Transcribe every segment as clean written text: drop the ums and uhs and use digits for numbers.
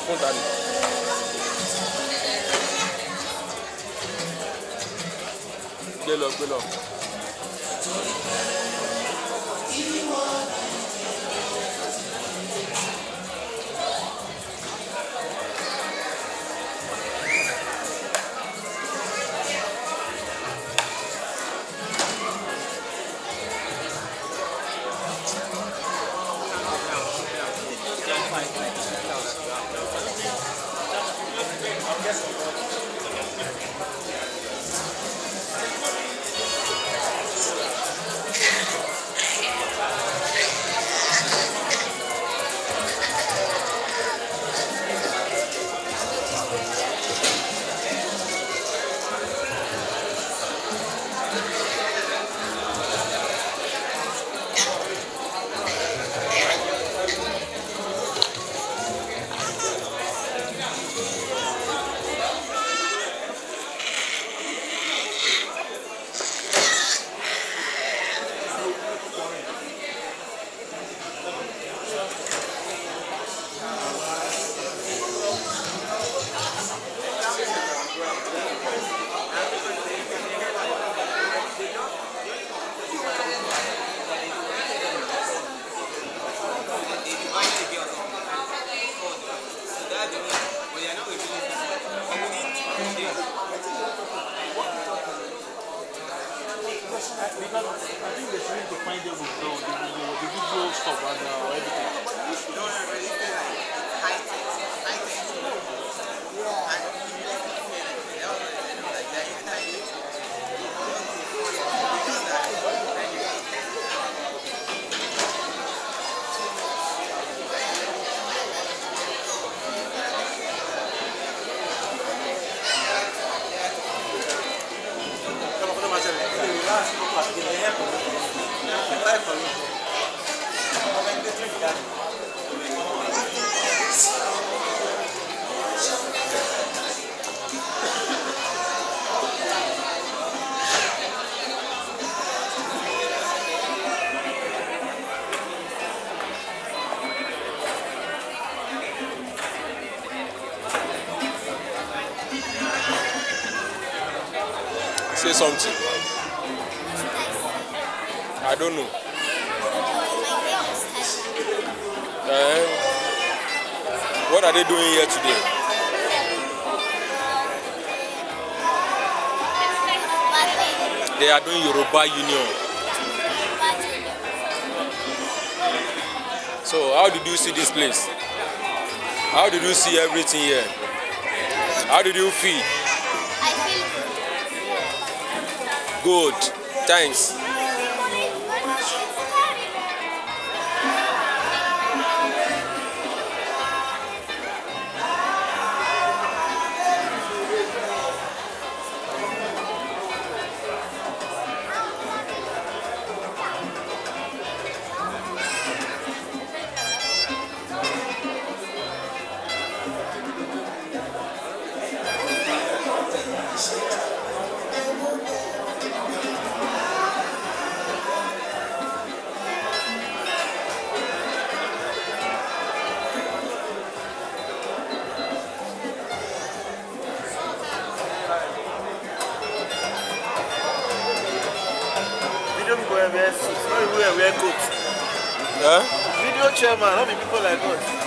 Fún ta ni? Gbé lọ. Say something. I don't know. What are they doing here today? They are doing Yoruba Union. So how did you see this place? How did you see everything here? How did you feel? I feel Good. Thanks. Wear coats. Huh? Video chairman, how many people like us?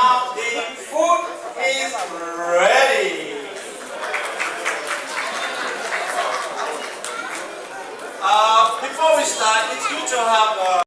Now the food is ready. Before we start, it's good to have